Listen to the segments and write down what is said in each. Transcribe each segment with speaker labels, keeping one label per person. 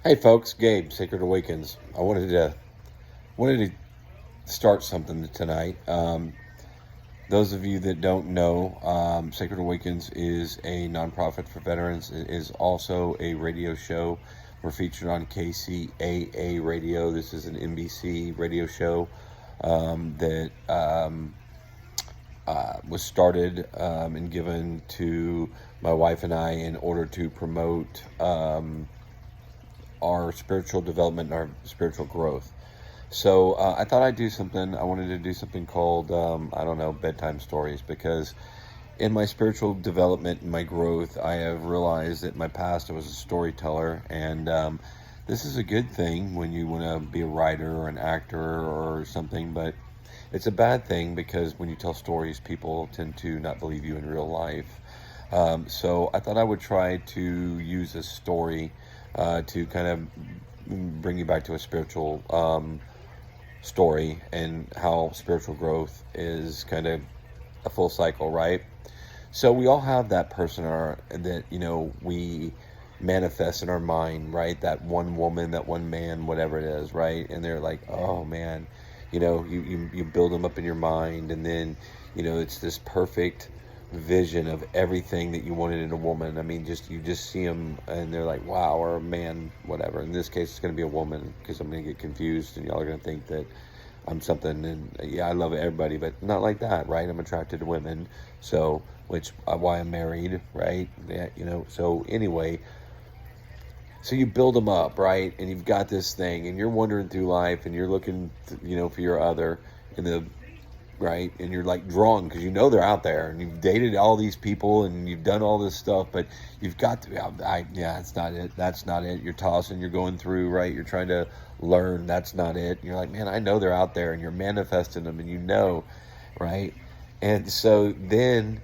Speaker 1: Hey folks, Gabe, Sacred Awakens. I wanted to start something tonight. Those of you that don't know, Sacred Awakens is a nonprofit for veterans. It is also a radio show. We're featured on KCAA Radio. This is an NBC radio show that was started and given to my wife and I in order to promote our spiritual development and our spiritual growth. So I thought I'd do something. I wanted to do something called, bedtime stories, because in my spiritual development and my growth, I have realized that in my past I was a storyteller, and this is a good thing when you want to be a writer or an actor or something, but it's a bad thing because when you tell stories, people tend to not believe you in real life. So I thought I would try to use a story to kind of bring you back to a spiritual story, and how spiritual growth is kind of a full cycle, right? So we all have that person that we manifest in our mind, right? That one woman, that one man, whatever it is, right? And they're like, oh man, you build them up in your mind, and then it's this perfect vision of everything that you wanted in a woman. I mean, you just see them and they're like, wow, or a man, whatever. In this case, it's going to be a woman, because I'm going to get confused and y'all are going to think that I'm something. And yeah, I love everybody, but not like that, right? I'm attracted to women, so why I'm married, right? Yeah, so anyway, so you build them up, right? And you've got this thing, and you're wandering through life, and you're looking for your other in the right, and you're like drawn because they're out there, and you've dated all these people and you've done all this stuff, but you've got to that's not it. You're tossing, you're going through, right? You're trying to learn. That's not it. And you're like, man, I know they're out there, and you're manifesting them, and right? And so then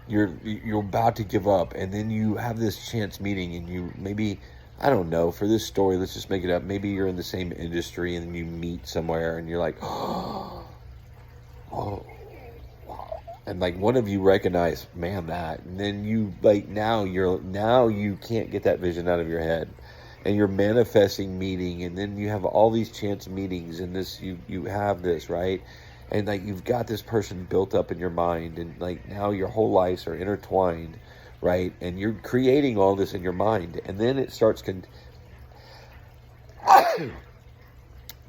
Speaker 1: you're about to give up, and then you have this chance meeting, and you maybe, I don't know, for this story, let's just make it up, maybe you're in the same industry and then you meet somewhere and you're like, oh, wow. And like one of you recognize, man, that, and then you now you can't get that vision out of your head, and you're manifesting meeting, and then you have all these chance meetings, and this you have this, right? And like you've got this person built up in your mind, and like now your whole lives are intertwined, right? And you're creating all this in your mind, and then it starts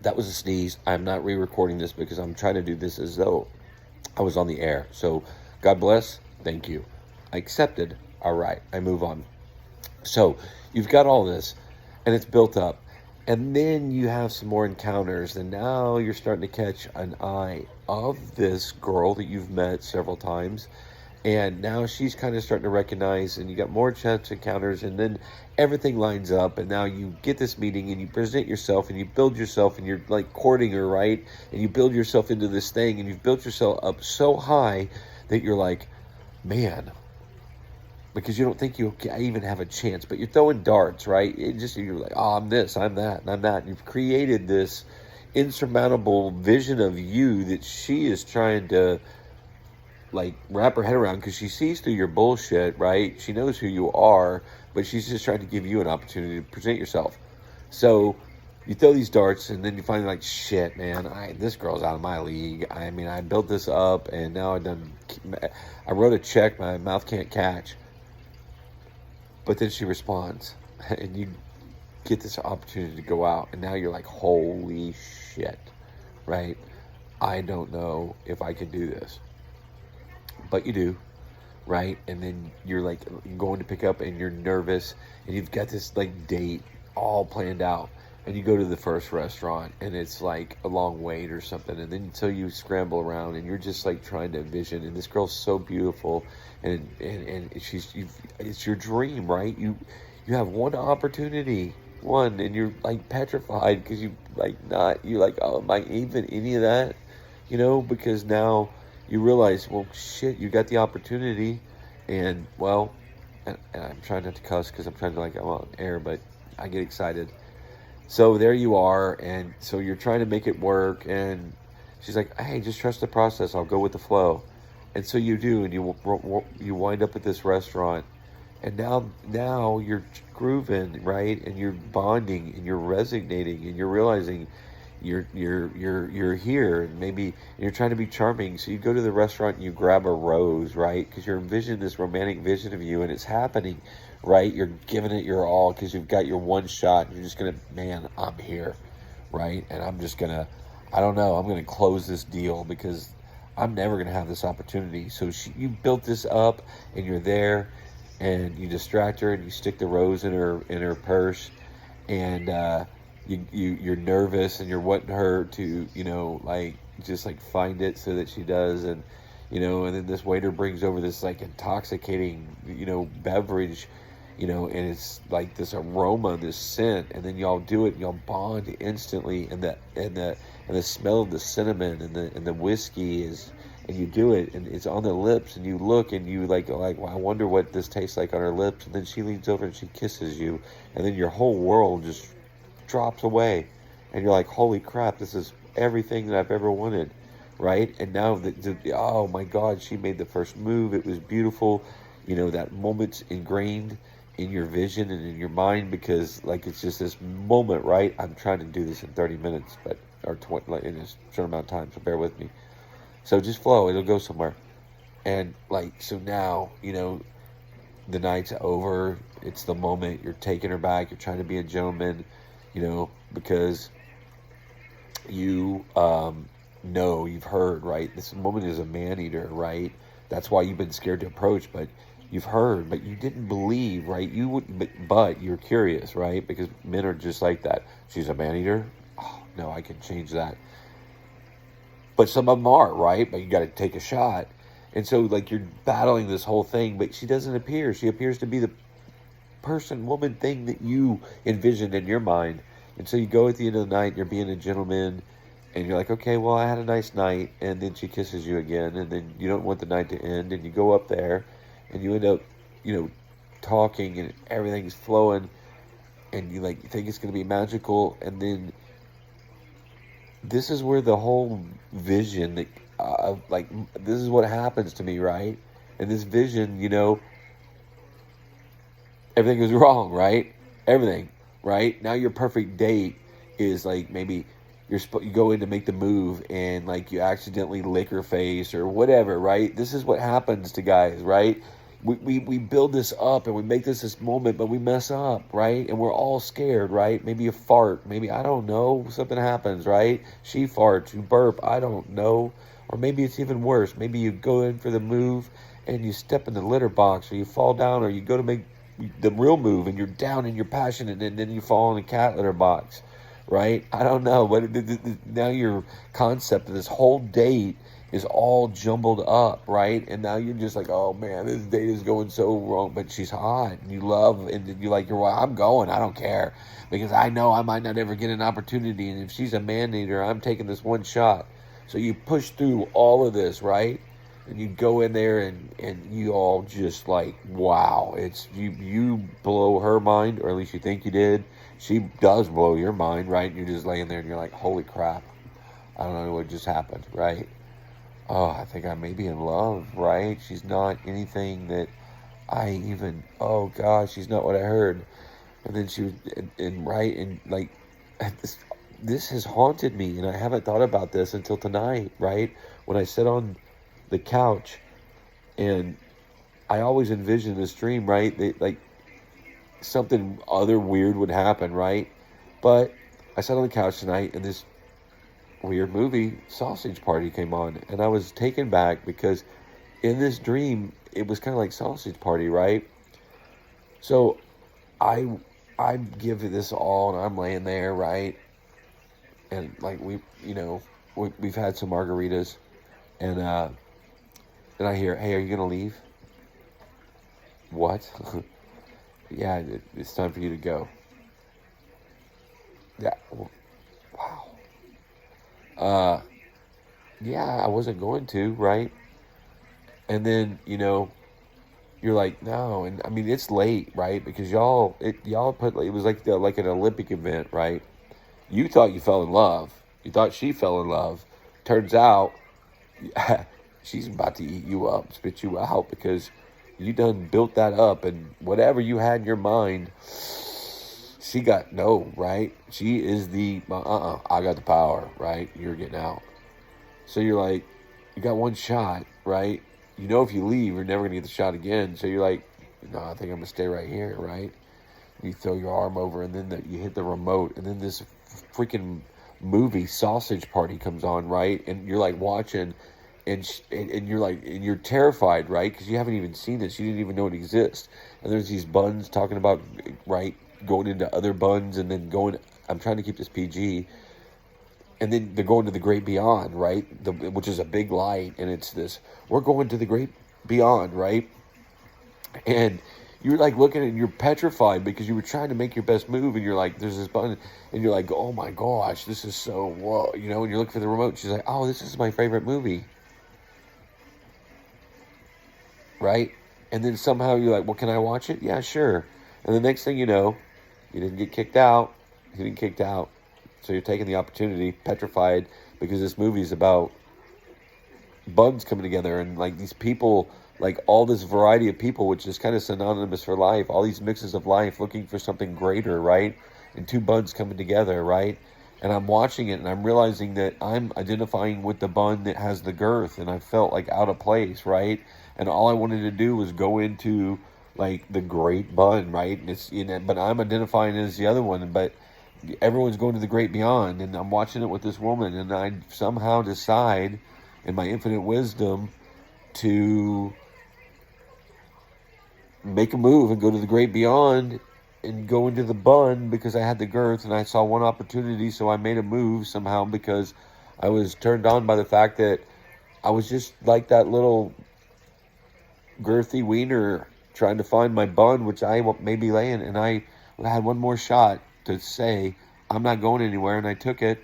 Speaker 1: that was a sneeze. I'm not re-recording this because I'm trying to do this as though I was on the air. So God bless. Thank you. I accepted. All right. I move on. So you've got all this, and it's built up. And then you have some more encounters, and now you're starting to catch an eye of this girl that you've met several times. And now she's kind of starting to recognize, and you got more chance encounters, and then everything lines up, and now you get this meeting, and you present yourself, and you build yourself, and you're like courting her, right? And you build yourself into this thing, and you've built yourself up so high that you're like, man, because you don't think you even have a chance, but you're throwing darts, right? You're like, oh, I'm this, I'm that, and I'm that. And you've created this insurmountable vision of you that she is trying to wrap her head around, because she sees through your bullshit, right? She knows who you are, but she's just trying to give you an opportunity to present yourself. So you throw these darts, and then you find like, shit, man, this girl's out of my league. I mean, I built this up, and now I wrote a check my mouth can't catch. But then she responds, and you get this opportunity to go out, and now you're like, holy shit, right? I don't know if I can do this. But you do, right? And then you're like going to pick up, and you're nervous, and you've got this date all planned out, and you go to the first restaurant, and it's like a long wait or something, and then so you scramble around, and you're just trying to envision, and this girl's so beautiful, and it's your dream, right? You have one opportunity, and you're petrified because you're like, oh, am I even any of that? Because now you realize, well, shit, you got the opportunity, and I'm trying not to cuss because I'm trying to I'm on air, but I get excited. So there you are, and so you're trying to make it work, and she's like, hey, just trust the process, I'll go with the flow. And so you do, and you wind up at this restaurant, And now you're grooving, right? And you're bonding and you're resonating and you're realizing you're here, and maybe you're trying to be charming. So you go to the restaurant and you grab a rose, right? Because you're envisioning this romantic vision of you, and it's happening, right? You're giving it your all because you've got your one shot. And you're just gonna, man, I'm here, right? And I'm just gonna, I don't know, I'm gonna close this deal because I'm never gonna have this opportunity. So you built this up, and you're there, and you distract her, and you stick the rose in her purse, and you're nervous, and you're wanting her to, like, just like find it so that she does, and and then this waiter brings over this like intoxicating beverage, and it's like this aroma, this scent, and then y'all do it, and y'all bond instantly, and the smell of the cinnamon and the whiskey is, and you do it, and it's on the lips, and you look, and you like, well, I wonder what this tastes like on her lips, and then she leans over and she kisses you, and then your whole world just drops away, and you're like, holy crap, this is everything that I've ever wanted, right? And now oh my God, she made the first move. It was beautiful. That moment's ingrained in your vision and in your mind, because like it's just this moment, right? I'm trying to do this in 30 minutes, or 20, like, in a short amount of time, so bear with me. So just flow, it'll go somewhere. And like, so now, the night's over. It's the moment. You're taking her back. You're trying to be a gentleman, because you know, you've heard, right? This woman is a man eater, right? That's why you've been scared to approach, but you've heard, but you didn't believe, right? You would, but you're curious, right? Because men are just like that. She's a man eater. Oh, no, I can change that. But some of them are, right? But you got to take a shot. And so, like, you're battling this whole thing, but she doesn't appear. She appears to be the woman thing that you envisioned in your mind. And so you go at the end of the night, you're being a gentleman, and you're like, okay, well, I had a nice night. And then she kisses you again, and then you don't want the night to end. And you go up there, and you end up, talking, and everything's flowing, and you think it's going to be magical. And then this is where the whole vision that this is what happens to me, right? And this vision, everything was wrong, right? Everything, right? Now your perfect date is like, maybe you go in to make the move, and like you accidentally lick her face or whatever, right? This is what happens to guys, right? We build this up, and we make this moment, but we mess up, right? And we're all scared, right? Maybe a fart, maybe, I don't know, something happens, right? She farts, you burp, I don't know. Or maybe it's even worse. Maybe you go in for the move and you step in the litter box, or you fall down, or you go to make the real move and you're down and you're passionate, and then you fall in a cat litter box, right? I don't know, but now your concept of this whole date is all jumbled up, right? And now you're just like, oh man, this date is going so wrong, but she's hot, and you love, and you're like, I'm going, I don't care, because I know I might not ever get an opportunity, and if she's a man eater, I'm taking this one shot. So you push through all of this, right? And you go in there, and you all just like, wow, it's you blow her mind, or at least you think you did. She does blow your mind, right? And you're just laying there, and you're like, holy crap, I don't know what just happened, right? Oh, I think I may be in love, right? She's not anything that I even, oh gosh, she's not what I heard. And then she was, and right, and like, this has haunted me, and I haven't thought about this until tonight, right? When I sit on the couch, and I always envision this dream, right? Like something other weird would happen, right? But I sat on the couch tonight, and this weird movie, Sausage Party, came on, and I was taken back, because in this dream it was kind of like Sausage Party, right? So I give this all, and I'm laying there, right? And like we've had some margaritas, and I hear, hey, are you gonna leave? What? Yeah, it's time for you to go. Yeah. Wow. Yeah, I wasn't going to, right? And then, you're like, no, and I mean, it's late, right? Because y'all put, it was like an Olympic event, right? You thought you fell in love. You thought she fell in love. Turns out, she's about to eat you up, spit you out, because You done built that up, and whatever you had in your mind, she got no, right? She is the, I got the power, right? You're getting out. So you're like, you got one shot, right? You know if you leave, you're never going to get the shot again. So you're like, no, I think I'm going to stay right here, right? You throw your arm over, and then you hit the remote, and then this freaking movie Sausage Party comes on, right? And you're like watching, and you're like, and you're terrified, right? Because you haven't even seen this, you didn't even know it exists. And there's these buns talking about, right, going into other buns, and then going. I'm trying to keep this PG. And then they're going to the great beyond, right? Which is a big light, and it's this. We're going to the great beyond, right? And you're like looking and you're petrified because you were trying to make your best move, and you're like, there's this button, and you're like, oh my gosh, this is so whoa, you know. And you're looking for the remote. And she's like, oh, this is my favorite movie, right? And then somehow you're like, well, can I watch it? Yeah, sure. And the next thing you know, you didn't get kicked out. You didn't kicked out. So you're taking the opportunity, petrified, because this movie is about bugs coming together, and like these people, like all this variety of people, which is kind of synonymous for life, all these mixes of life looking for something greater, right? And two bugs coming together, right? And I'm watching it, and I'm realizing that I'm identifying with the bun that has the girth, and I felt like out of place, right? And all I wanted to do was go into like the great bun, right? And it's, you know, but I'm identifying as the other one, but everyone's going to the great beyond, and I'm watching it with this woman, and I somehow decide in my infinite wisdom to make a move and go to the great beyond and go into the bun because I had the girth and I saw one opportunity. So I made a move somehow because I was turned on by the fact that I was just like that little girthy wiener trying to find my bun, which I may be laying, and I had one more shot to say, I'm not going anywhere, and I took it,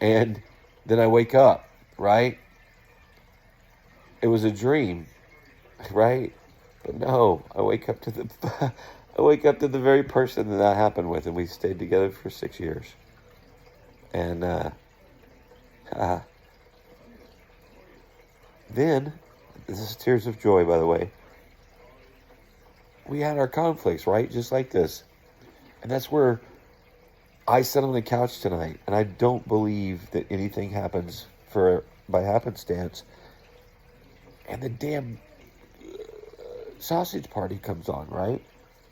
Speaker 1: and then I wake up, right? It was a dream, right? But no, I wake up to the very person that happened with, and we stayed together for 6 years. And then, this is tears of joy, by the way, we had our conflicts, right? Just like this. And that's where I sat on the couch tonight, and I don't believe that anything happens by happenstance. And the damn Sausage Party comes on, right?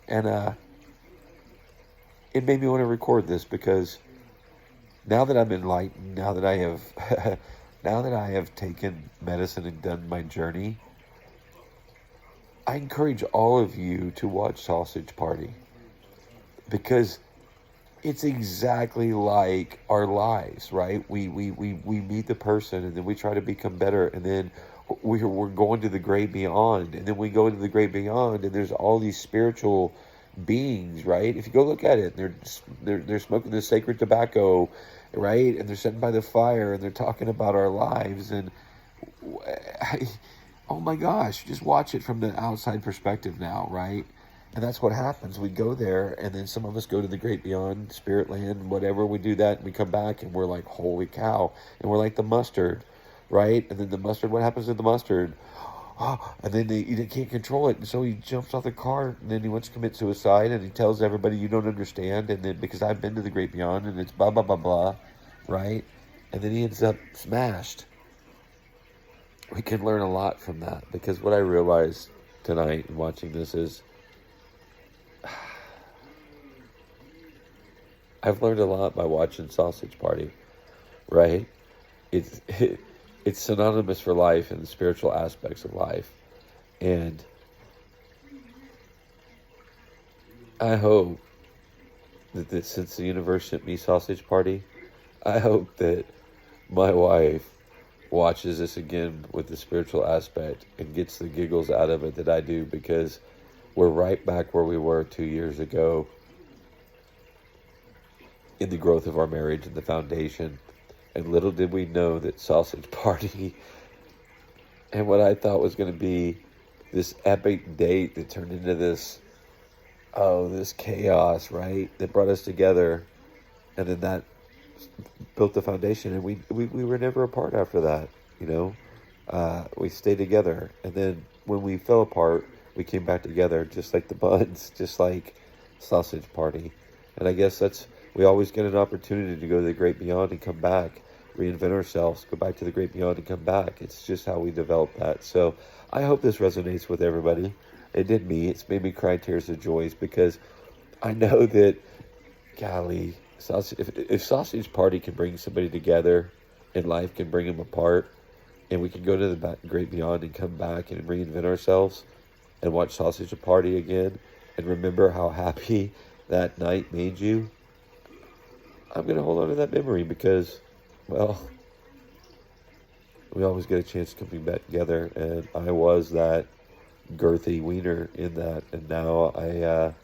Speaker 1: And it made me want to record this because now that I'm enlightened, now that I have taken medicine and done my journey, I encourage all of you to watch Sausage Party. Because it's exactly like our lives, right? We meet the person, and then we try to become better, and then we're going to the great beyond, and then we go into the great beyond, and there's all these spiritual beings, right? If you go look at it, they're smoking the sacred tobacco, right? And they're sitting by the fire, and they're talking about our lives, and oh my gosh, just watch it from the outside perspective now, right? And that's what happens. We go there, and then some of us go to the great beyond, spirit land, whatever. We do that, and we come back, and we're like, holy cow. And we're like the mustard, right? And then the mustard, what happens to the mustard? Oh, and then he can't control it. And so he jumps off the car, and then he wants to commit suicide, and he tells everybody, you don't understand. And then, because I've been to the great beyond, and it's blah, blah, blah, blah, right? And then he ends up smashed. We can learn a lot from that, because what I realized tonight in watching this is, I've learned a lot by watching Sausage Party, right? It's synonymous for life and the spiritual aspects of life. And I hope that since the universe sent me Sausage Party, I hope that my wife watches this again with the spiritual aspect and gets the giggles out of it that I do, because we're right back where we were 2 years ago in the growth of our marriage and the foundation. And little did we know that Sausage Party and what I thought was going to be this epic date that turned into this chaos, right? That brought us together. And then that built the foundation, and we were never apart after that, you know. We stayed together. And then when we fell apart, We came back together just like the Buns, just like Sausage Party. And I guess we always get an opportunity to go to the great beyond and come back, reinvent ourselves, go back to the great beyond and come back. It's just how we develop that. So I hope this resonates with everybody. It did me. It's made me cry tears of joy because I know that, golly, if Sausage Party can bring somebody together and life can bring them apart, and we can go to the great beyond and come back and reinvent ourselves and watch Sausage Party again and remember how happy that night made you, I'm going to hold on to that memory because, well, we always get a chance to come back together, and I was that girthy wiener in that, and now I've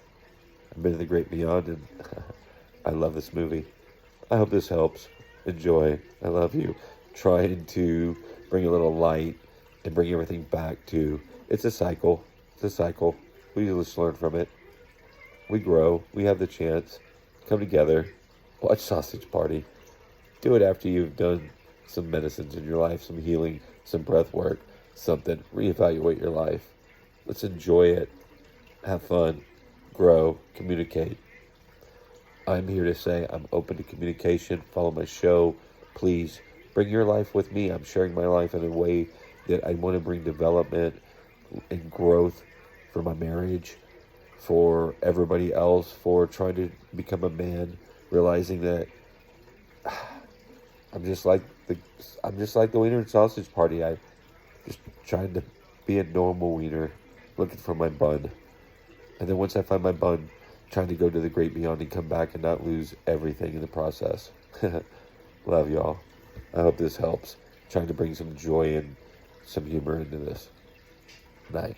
Speaker 1: been to the great beyond, and I love this movie. I hope this helps. Enjoy. I love you. Trying to bring a little light and bring everything back to, it's a cycle. It's a cycle. We just learn from it. We grow. We have the chance. Come together. Watch Sausage Party. Do it after you've done some medicines in your life, some healing, some breath work, something. Reevaluate your life. Let's enjoy it. Have fun. Grow. Communicate. I'm here to say I'm open to communication. Follow my show. Please bring your life with me. I'm sharing my life in a way that I want to bring development and growth for my marriage, for everybody else, for trying to become a man, realizing that I'm just like the wiener and sausage party. I just trying to be a normal wiener, looking for my bun. And then once I find my bun, trying to go to the great beyond and come back and not lose everything in the process. Love y'all. I hope this helps. Trying to bring some joy and some humor into this. Night.